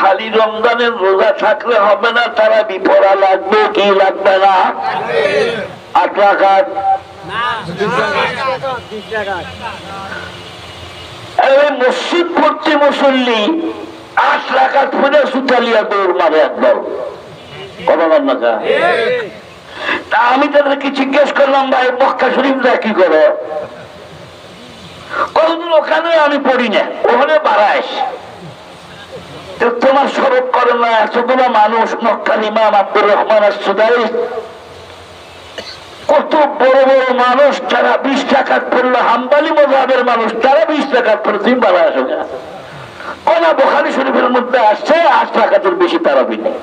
খালি রমজানের রোজা থাকলে হবে না, তারা বিপরা লাগবে কি লাগবে না? 8 রাকাত মসজিদ পড়তে মুসল্লি 8 রাকাত পড়ে সুতালিয়া দৌড় মারে একদল। তা আমি তাদেরকে জিজ্ঞেস করলাম, ভাই মক্কা শরীফ যা কি করো? কতদিন ওখানে আমি পড়ি না, ওখানে বাড়াইস তোমার সরব করে না? এতগুলো মানুষ, মক্কার ইমাম আব্দুর রহমান আসুদাই, কত বড় বড় মানুষ, তারা 20 রাকাত পড়লো। হাম্বলি মযহাবের মানুষ, তারা 20 রাকাত পড়ে, তুমি বাড়া আসো না? কোনা বুখারী শরীফের মধ্যে আসছে 8 রাকাতের বেশি তারাবি নেই।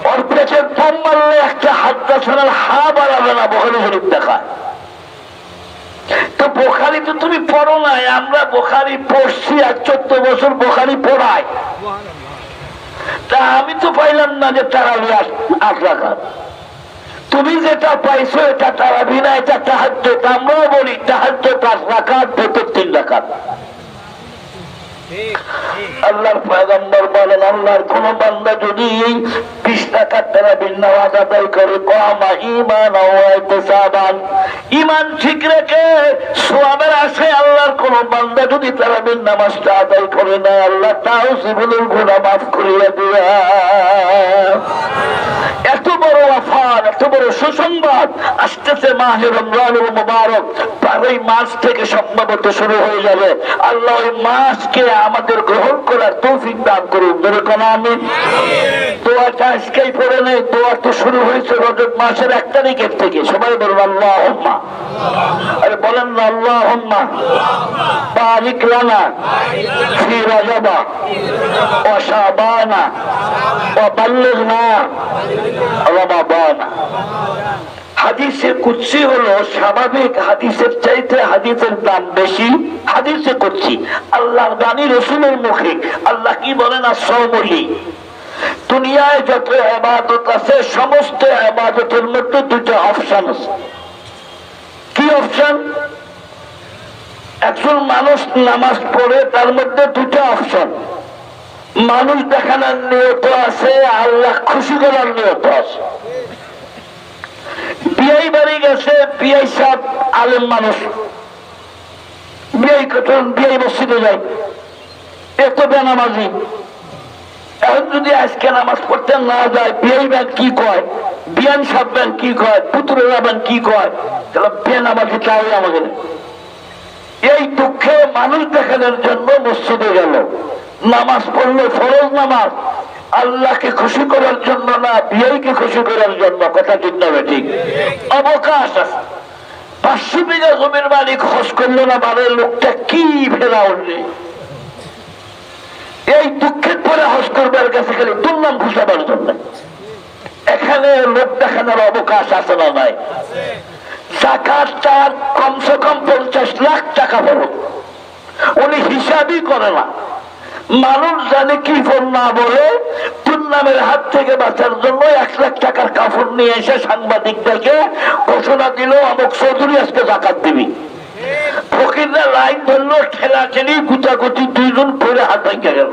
ওর পেটের দম মারলে একটা হাদ্দাসানার হা বাড়াবে না, বুখারী শরীফ দেখা। তো বুখারী তো তুমি পড়ো নাই, আমরা বুখারী পড়ছি, আর 14 বছর বুখারী পড়াই। তা আমি তো পাইলাম না যে তারাবি 8 রাকাত। তুমি যেটা পাইছো এটা তারাবি না, এটা তাহাজ্জুদ। আমরাও বলি তাহাজ্জুদ 8 রাকাত, ভেতর 3 রাকাত। আল্লাহর পয়গম্বর বলেন, আল্লাহর কোন বান্দা যদি 20 রাকাত তারাবির নামাজ আদায় করে, কামা ঈমানাও ওয়া ইহতিসাবান, ঈমান ঠিক রেখে সওয়াবের আশায় আল্লাহর কোন বান্দা যদি তারাবির নামাজটা আদায় করে না, আল্লাহ তাও জীবনের গুনাহ মাফ করিয়া দিবেন। এত বড় ওয়াফার, এত বড় সুসংবাদ আসতেছে মাহে রমজানুল মুবারক। 12 মাস থেকে সম্ভবত শুরু হয়ে যাবে। আল্লাহ ওই মাসকে আমাদের গ্রহণ করার তৌফিক দান করুন। যেরকম আমিন। দোয়াটা আজকেই পড়ে নেই, দোয়া তো শুরু হয়েছে রজব মাসের 1 তারিখের থেকে। সবাই বলুন আল্লাহুম্মা, আরে বলেন না আল্লাহুম্মা বারিক লানা ফি রজবা ওয়া শাবানা ওয়া বাল্লিগনা রমাদানা। হাদিসে কুদসি হলো স্বাভাবিক হাদিসের চাইতে হাদিসের দাম বেশি। হাদিসে কুদসি আল্লাহর বাণী, রাসূলের মুখে। আল্লাহ কি বলেন? আসসালামুলি, দুনিয়ায় যত ইবাদত আছে সমস্ত ইবাদতের মধ্যে 2টা অপশন আছে। কি অপশন? একজন মানুষ নামাজ পড়ে, তার মধ্যে 2টা অপশন। মানুষ দেখানোর নিয়ত আছে, আল্লাহ খুশি করার নিয়ত আছে। বিয়ে বাড়ি গেছে, বিয়ে সাহেব আলেম মানুষ, বিয়ে করতেন, বিয়ে মসজিদে যায়, এত বেনামাজি। এখন যদি আজকে নামাজ পড়তে না যায়, বিয়ে ব্যাংক কি কয়, বিয়ান সাহেব ব্যাংক কি কয়, পুত্ররা ব্যাংক কি কয়, তাহলে বেনামাজি তাই আমাদের। এই দুঃখে মানুষ দেখানোর জন্য মসজিদে গেল, নামাজ পড়লো, ফরজ নামাজ, আল্লাহকে খুশি করার জন্য না, বিয়েকে খুশি করার জন্য। কথা ঠিক না ঠিক? অবকাশ আছে। 500 বিঘা জমির মালিক খরচ করলো না, বাড়ির লোকটা কি ফেরা উঠলে, এই দুঃখের পরে হজ করবার কাছে গেলে দুর্নাম ঘুষাবার জন্য। এখানে লোক দেখানোর অবকাশ আছে না নাই? জাকাত তার কমসে কম 50 লাখ টাকা বড়, উনি হিসাবই করে না। মানুষ জানে কি ফোন না বলে দুর্নামের হাত থেকে বাঁচার জন্য 1 লাখ টাকার কাপড় নিয়ে এসে সাংবাদিকদেরকে ঘোষণা দিল, অমুক চৌধুরী আজকে জাকাত দিবি। ফকিররা লাইন ধরলো, ঠেলা ঠেলি গুতাগুতি, 2 জন পরে হাত ভেঙে গেল।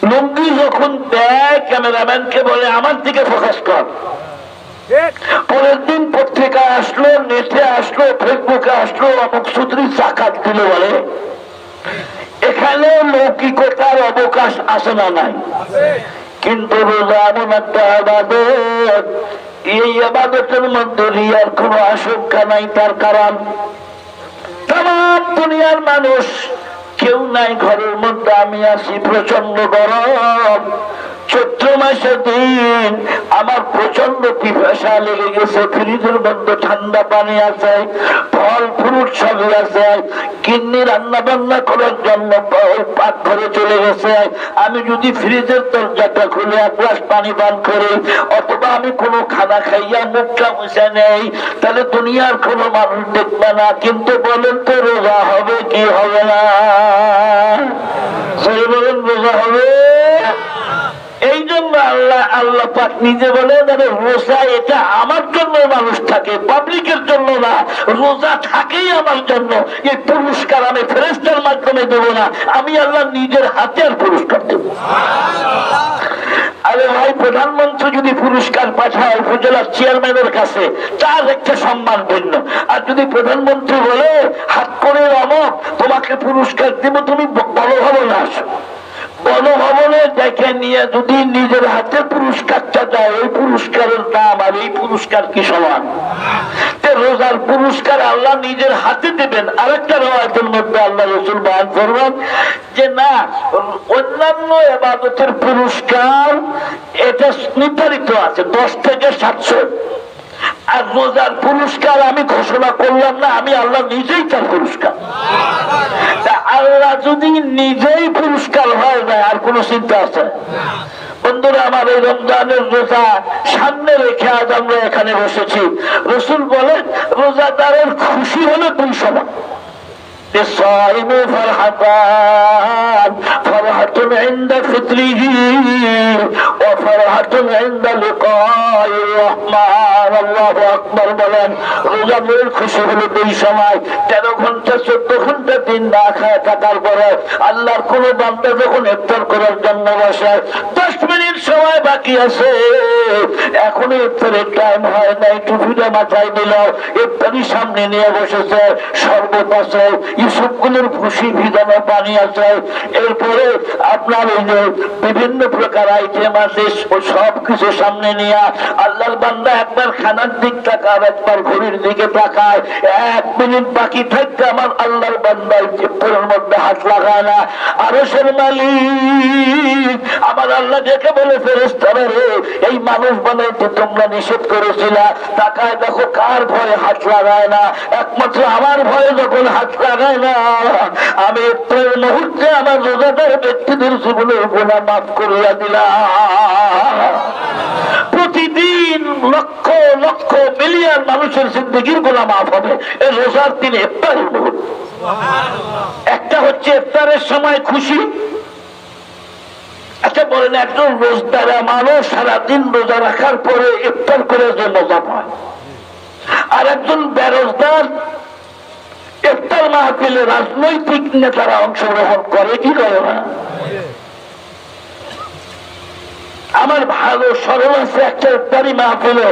লুঙ্গি যখন দেয়, ক্যামেরাম্যানকে বলে আমার দিকে ফোকাস কর। পরের দিন পত্রিকায় আসলো, নেটে আসলো, ফেসবুকে আসলো, অমুক চৌধুরী জাকাত দিল বলে। এখানে লৌকিকতার অবকাশ আছে না নাই? কিন্তু রোজা এমন একটা ইবাদত, এই ইবাদতের মধ্যে রিয়ার কোনো আশঙ্কা নাই। তার কারণ তামাম দুনিয়ার মানুষ কেউ নাই ঘরের মধ্যে, আমি আছি, প্রচন্ড গরম, চৈত্র মাসের দিন, আমার প্রচন্ড পিপাসা লেগে গেছে, ফ্রিজের মধ্যে ঠান্ডা পানি আছে, ফল ফ্রুট সবই আছে, গিন্নি রান্না বান্না করার জন্য পাকঘরে চলে গেছে। আমি যদি ফ্রিজের দরজাটা খুলে 1 গ্লাস পানি পান করি, অথবা আমি কোনো খানা খাইয়া মুখটা মুছে নেই, তাহলে দুনিয়ার কোনো মানুষ দেখবে না। কিন্তু বলেন তো রোজা হবে কি হবে না? বলেন রোজা হবে? এই জন্য আল্লাহ আল্লাহ পাক নিজে বলেন রোজা এটা আমার জন্য মানুষ থাকে, পাবলিকের জন্য না। রোজা থাকেই আমার জন্য। এই পুরস্কার আমি ফেরেশতার মাধ্যমে দেব না, আমি আল্লাহ নিজের হাতে আর পুরস্কার দেব। আরে ভাই, প্রধানমন্ত্রী যদি পুরস্কার পাঠায় উপজেলার চেয়ারম্যানের কাছে, তার একটা সম্মান ভিন্ন। আর যদি প্রধানমন্ত্রী বলে হাত করে অমক তোমাকে পুরস্কার দেব, তুমি গণভবনে আসো, গণভবনে দেখে নিয়ে যদি নিজের হাতে পুরস্কারটা দেয়, ওই পুরস্কারের দাম আর এই পুরস্কার কি সমান? রোজার পুরস্কার আল্লাহ নিজের হাতে দেবেন। আরেকটা রওয়ায়াতের মধ্যে আল্লাহ রাসূল বয়ান করবেন যে না, অন্যান্য ইবাদতের পুরস্কার এটা নির্ধারিত আছে 10 থেকে 700, আর রোজার পুরস্কার আমি ঘোষণা করলাম না, আমি আল্লাহ নিজেই তার পুরস্কার। আল্লাহ যদি নিজেই পুরস্কার হয়ে যায় আর কোন চিন্তা আছে? বন্ধুরা আমার, এই রমজানের রোজা সামনে রেখে আজ আমরা এখানে বসেছি। রাসূল বলেন রোজাদারের খুশি হলো 2 সময়। للصائم فرحتان، فرحة عند فطره وفرحة عند لقاء الرحمن। الله أكبر বলেন রোজাদারের খুশি হলো 2 সময়। 13 ঘন্টা 14 ঘন্টা দিন না খায় থাকার পরে আল্লাহর কোন বান্দা যখন ইফতার করার জন্য বসে, 10 মিনিট সময় বাকি আছে, এখনো ইফতারের টাইম হয় নাই, টুপিটা মাথায় দিল, ইফতারি সামনে নিয়ে বসেছে, শরবত আছে, ইসবগুলোর ভুসি ভিজানো পানি আছে, এরপরে আপনার ওই যে বিভিন্ন প্রকার আইটেম আছে, সব কিছু সামনে নিয়ে আল্লাহর বান্দা একবার খানার দিক তাকায়, একবার ঘড়ির দিকে তাকায়। 1 মিনিট বাকি থাকতে আমার আল্লাহর বান্দা ইফতারের মধ্যে হাত লাগায় না। আরশের মালিক আমার আল্লাহ দেখে বলে ফেরেশতারা রে, এই মানুষ বানাইতে তোমরা নিষেধ করেছিলা, তাকায় দেখো কার ভয়ে হাত লাগায় না? একমাত্র আমার ভয়ে যখন হাত লাগায় না, আমি ইফতারের মুহূর্তে আমার রোজাদার ব্যক্তিদের জীবনের গুনাহ মাফ করিয়া দিলাম। প্রতিদিন লক্ষ লক্ষ মিলিয়ন মানুষের জিন্দেগির গুনাহ মাফ হবে এই রোজার দিনে, ইফতারের মুহূর্তে। একটা হচ্ছে ইফতারের সময় খুশি। আচ্ছা বলেন, একজন রোজদারা মানুষ সারাদিন রোজা রাখার পরে ইফতার করে যে মজা পায়, আর একজন বেরোজগার ইফতার মাহফিলে রাজনৈতিক নেতারা অংশগ্রহণ করে কি করে না? আমার ভালো স্মরণ আছে, একটা ইফতারি মাহফিলে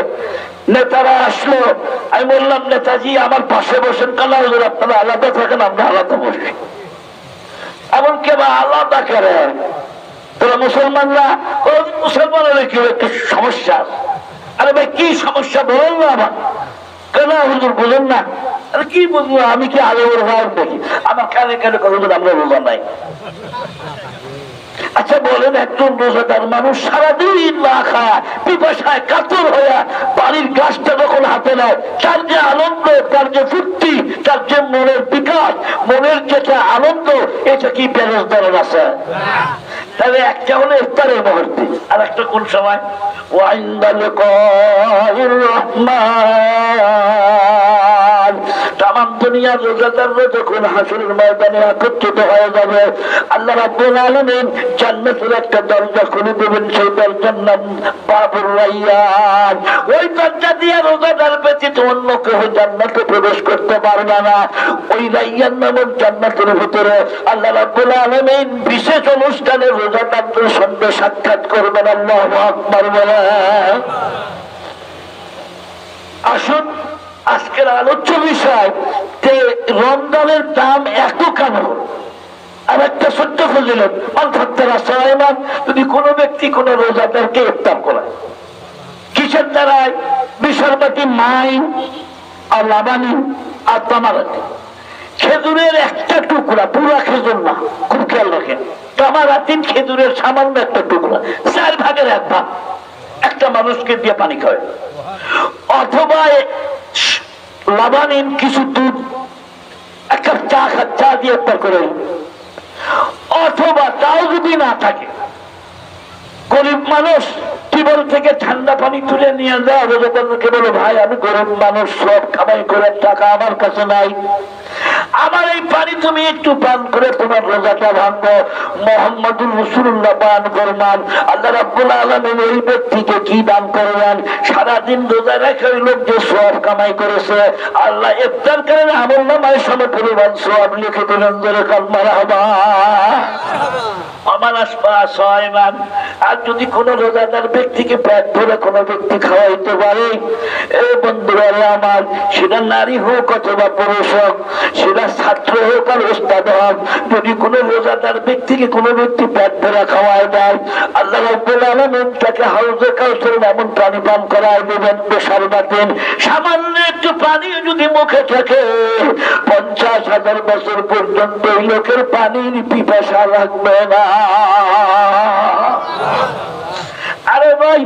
নেতারা আসলো, আমি বললাম নেতাজি আমার পাশে বসেন, কেন আপনারা আলাদা থাকেন, আমরা আলাদা বসি। এমনকি আলাদা করে তোরা মুসলমানরা, মুসলমানের কি একটা সমস্যা? আরে ভাই কি সমস্যা বলেন না আমার, কেন হুজুর বুঝেন না? আরে কি বুঝবো, আমি কি আলোর ভাব দেখি? আমার কানে কানে হুজুর আমরা রোজা নাই। আচ্ছা বলেন, একজন রোজাদার মানুষ সারাদিন না খায় পিপাসায় কাতর হয়ে বাড়ির গাছটা যখন হাতে নেয়, তার যে আনন্দ, তার যে ফুর্তি, তার যে মনের বিকাশ, মনের যেটা আনন্দ, এটা কি বেরোজগারের আছে? তাহলে একটা হলো ইফতারের মুহূর্তে, আর একটা কোন সময়? ওয়াইন্দা লিকাইর রহমান। তামাম দুনিয়ার রোজাদাররা যখন হাসরের ময়দানে একত্রিত হয়ে যাবে, আল্লাহ রাব্বুল আলামিন জান্নাতের একটা দরজা খুলে দেবেন, সেই দরজার নাম বাবুর রায়্যান। ওই দরজা দিয়ে রোজাদার ব্যতীত অন্য কেউ জান্নাতে প্রবেশ করতে পারবে না। ওই রায়্যান নামক জান্নাতের ভিতরে আল্লাহ রাব্বুল আলামিন বিশেষ অনুষ্ঠানে রোজাদারদের সঙ্গে সাক্ষাৎ করবেন। আল্লাহু আকবার বলে। আসুন আজকের আলোচ্য বিষয় যে রমজানের দাম এত কেন? আর একটা ছোট্ট ফজিলত, যদি কোন ব্যক্তি কোন রোজাদারকে ইফতার করায়, কিসের দ্বারায়? বিশরবাতি মাইন আর লাবানি আর তামারাতি। খেজুরের একটা টুকরা, পুরা খেজুর না, খুব খেয়াল রাখেন, তামারাতিন খেজুরের সামান্য একটা টুকরা, 4 ভাগের 1 ভাগ একটা মানুষকে দিয়ে পানি খায়, অথবা লাবানিন কিছু দুধ, এক কাপ চা দিয়ে ইফতার করে, অথবা তাও যদি না থাকে, গরিব মানুষ টিবল থেকে ঠান্ডা পানি তুলে নিয়ে যায়, রোজাদারকে বলে ভাই আমি গরিব মানুষ, সব কামাই করে টাকা আমার কাছে নাই, আমার এই পানি তুমি একটু পান করে তোমার রোজাটা ভাঙবো। মুহাম্মদুর রাসূলুল্লাহ পান ফরমান, আল্লাহ রাব্বুল আলামিন ওই ব্যক্তিকে কি দান করবেন? সারাদিন রোজা রেখে ওই লোক যে সওয়াব কামাই করেছে, আল্লাহ ইফতার করে আমলনামায় সমপরিমাণ সওয়াব লিখে দিলেন। জোরে কাল মারহাবা। আমার আশপাশ ইমান। আর যদি কোন রোজাদার ব্যক্তিকে পেট ধরে কোন ব্যক্তি খাওয়াইতে পারে, এই বন্ধুরা আমার, সেটা নারী হোক অথবা পুরুষ হোক, সেটা ছাত্র হোক আর ওস্তাদ হোক, যদি কোন রোজাদার ব্যক্তিকে কোন ব্যক্তি পেট ধরে খাওয়াই দেয়, আল্লাহ রাব্বুল আলামিন তাকে হাউজে কাউসারের এমন পানি পান করায় দেবেন বেশারবাতেন। সামান্য একটু পানি যদি মুখে থাকে 50,000 বছর পর্যন্ত এই লোকের পানির পিপাসা লাগবে না। আরে ভাই,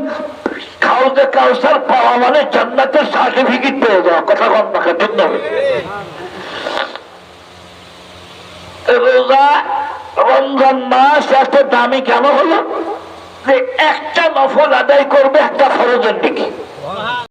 হাউজে কাউসার পাওয়া মানে জান্নাতের সার্টিফিকেট পেয়ে যাওয়া। কথা কম না, ঠিক নয়? রোজা রমজান মাস এত দামি কেন হলো? যে একটা নফল আদায় করবে একটা ফরজের দিকে।